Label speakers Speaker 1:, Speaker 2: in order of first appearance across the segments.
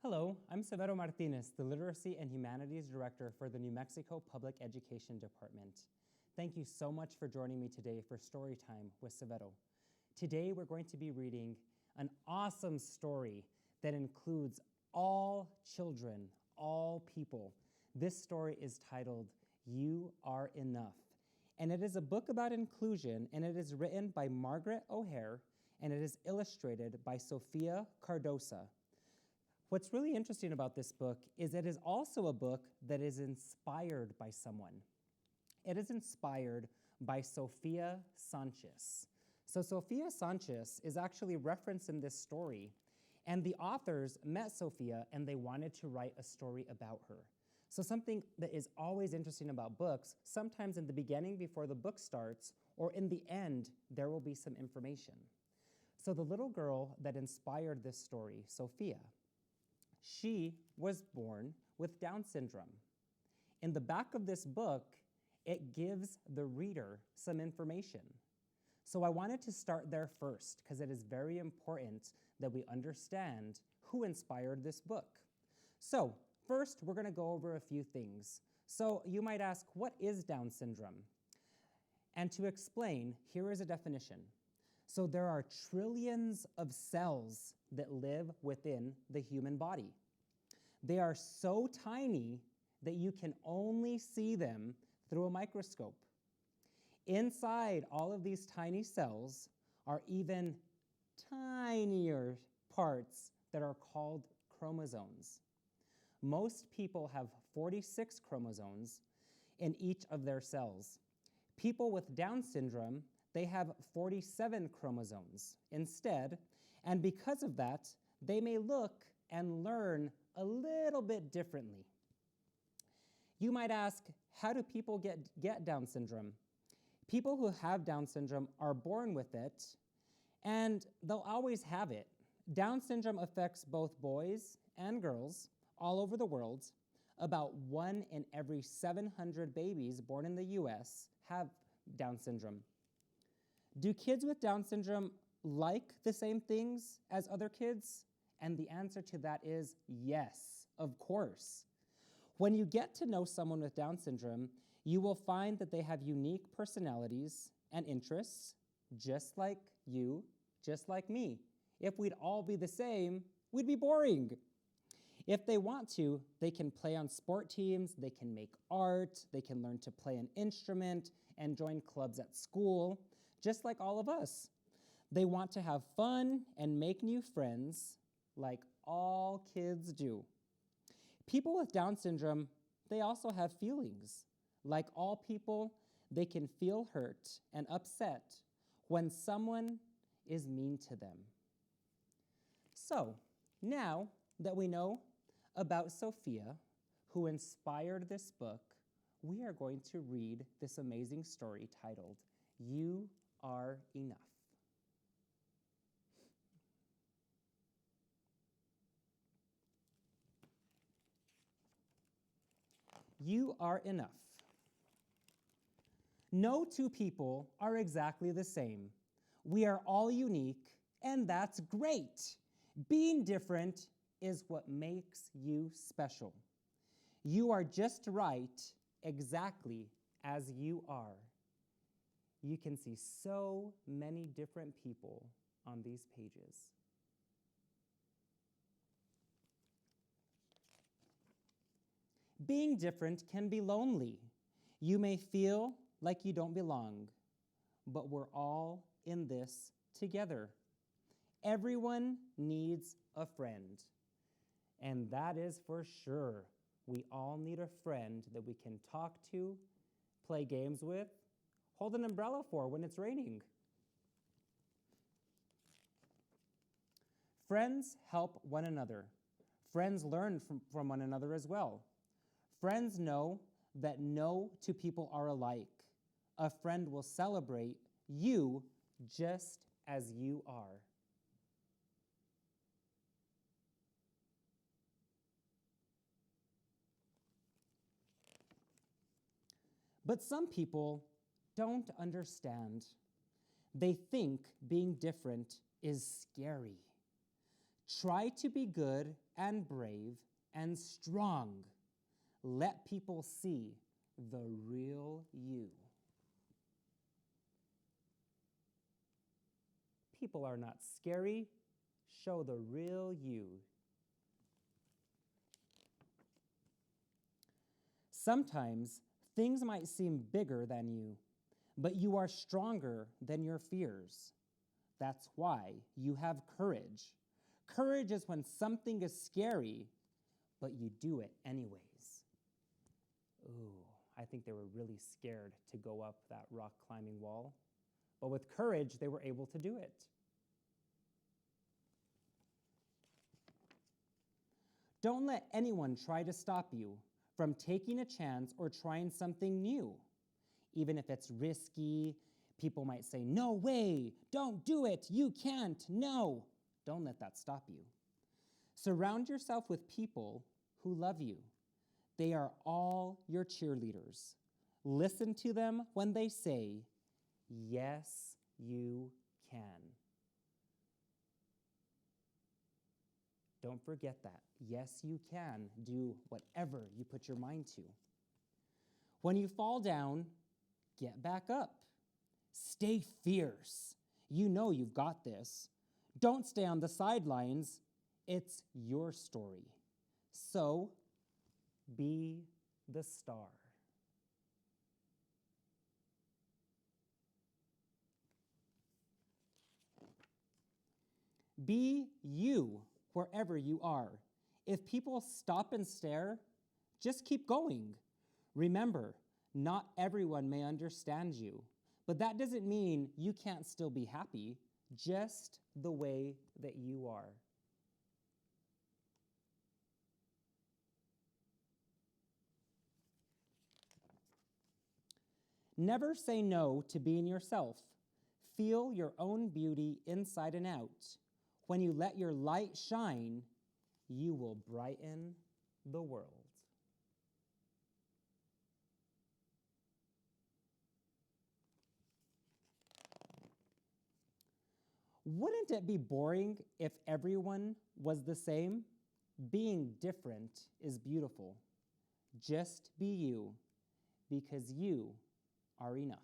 Speaker 1: Hello, I'm Severo Martinez, the Literacy and Humanities Director for the New Mexico Public Education Department. Thank you so much for joining me today for Storytime with Severo. Today we're going to be reading an awesome story that includes all children, all people. This story is titled, You Are Enough. And it is a book about inclusion, and it is written by Margaret O'Hare, and it is illustrated by Sofia Cardosa. What's really interesting about this book is it is also a book that is inspired by someone. It is inspired by Sofia Sanchez. So Sofia Sanchez is actually referenced in this story, and the authors met Sofia and they wanted to write a story about her. So something that is always interesting about books, sometimes in the beginning before the book starts, or in the end, there will be some information. So the little girl that inspired this story, Sofia, she was born with Down syndrome. In the back of this book, it gives the reader some information. So I wanted to start there first because it is very important that we understand who inspired this book. So first, we're going to go over a few things. So you might ask, what is Down syndrome? And to explain, here is a definition. So there are trillions of cells that live within the human body. They are so tiny that you can only see them through a microscope. Inside all of these tiny cells are even tinier parts that are called chromosomes. Most people have 46 chromosomes in each of their cells. People with Down syndrome, they have 47 chromosomes instead, and because of that, they may look and learn a little bit differently. You might ask, how do people get Down syndrome? People who have Down syndrome are born with it, and they'll always have it. Down syndrome affects both boys and girls all over the world. About 1 in every 700 babies born in the US have Down syndrome. Do kids with Down syndrome like the same things as other kids? And the answer to that is yes, of course. When you get to know someone with Down syndrome, you will find that they have unique personalities and interests, just like you, just like me. If we'd all be the same, we'd be boring. If they want to, they can play on sport teams, they can make art, they can learn to play an instrument and join clubs at school, just like all of us. They want to have fun and make new friends, like all kids do. People with Down syndrome, they also have feelings. Like all people, they can feel hurt and upset when someone is mean to them. So, now that we know about Sofia, who inspired this book, we are going to read this amazing story titled, You Are Enough. You are enough. No two people are exactly the same. We are all unique, and that's great. Being different is what makes you special. You are just right, exactly as you are. You can see so many different people on these pages. Being different can be lonely. You may feel like you don't belong, but we're all in this together. Everyone needs a friend, and that is for sure. We all need a friend that we can talk to, play games with, hold an umbrella for when it's raining. Friends help one another. Friends learn from one another as well. Friends know that no two people are alike. A friend will celebrate you just as you are. But some people don't understand. They think being different is scary. Try to be good and brave and strong. Let people see the real you. People are not scary. Show the real you. Sometimes things might seem bigger than you, but you are stronger than your fears. That's why you have courage. Courage is when something is scary, but you do it anyways. Ooh, I think they were really scared to go up that rock climbing wall. But with courage, they were able to do it. Don't let anyone try to stop you from taking a chance or trying something new. Even if it's risky, people might say, "No way, don't do it, you can't, no." Don't let that stop you. Surround yourself with people who love you. They are all your cheerleaders. Listen to them when they say, "Yes, you can." Don't forget that. Yes, you can do whatever you put your mind to. When you fall down, get back up. Stay fierce. You know you've got this. Don't stay on the sidelines. It's your story. So, be the star. Be you wherever you are. If people stop and stare, just keep going. Remember, not everyone may understand you, but that doesn't mean you can't still be happy, just the way that you are. Never say no to being yourself. Feel your own beauty inside and out. When you let your light shine, you will brighten the world. Wouldn't it be boring if everyone was the same? Being different is beautiful. Just be you, because you are enough.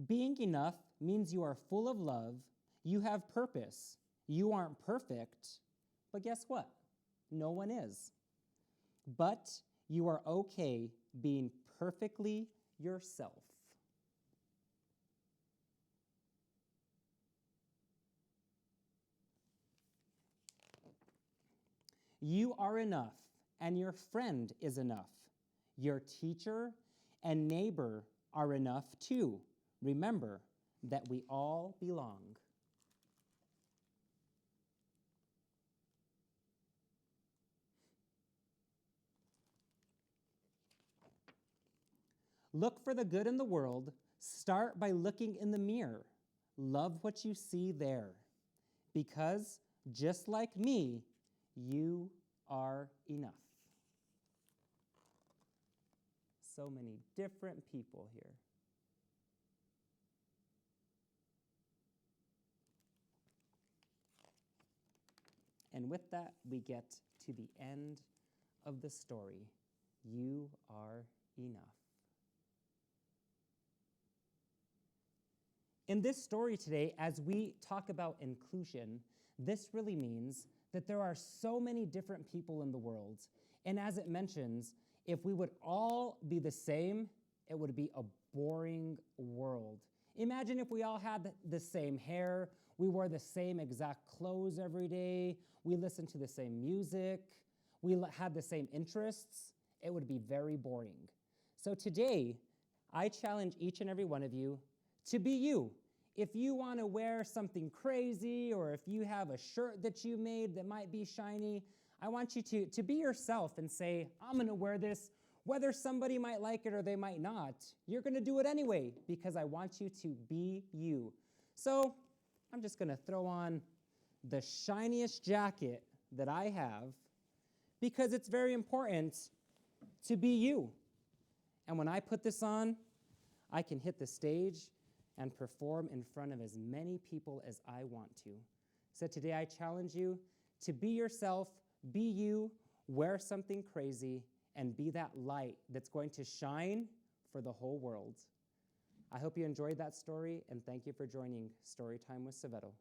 Speaker 1: Being enough means you are full of love, you have purpose. You aren't perfect, but guess what? No one is. But you are okay being perfectly yourself. You are enough, and your friend is enough. Your teacher and neighbor are enough too. Remember that we all belong. Look for the good in the world. Start by looking in the mirror. Love what you see there. Because, just like me, you are enough. So many different people here. And with that, we get to the end of the story. You are enough. In this story today, as we talk about inclusion, this really means that there are so many different people in the world. And as it mentions, if we would all be the same, it would be a boring world. Imagine if we all had the same hair, we wore the same exact clothes every day, we listened to the same music, we had the same interests, it would be very boring. So today, I challenge each and every one of you to be you. If you want to wear something crazy, or if you have a shirt that you made that might be shiny, I want you to be yourself and say, "I'm going to wear this, whether somebody might like it or they might not. You're going to do it anyway, because I want you to be you." So I'm just going to throw on the shiniest jacket that I have, because it's very important to be you. And when I put this on, I can hit the stage and perform in front of as many people as I want to. So today I challenge you to be yourself, be you, wear something crazy, and be that light that's going to shine for the whole world. I hope you enjoyed that story, and thank you for joining Storytime with Severo.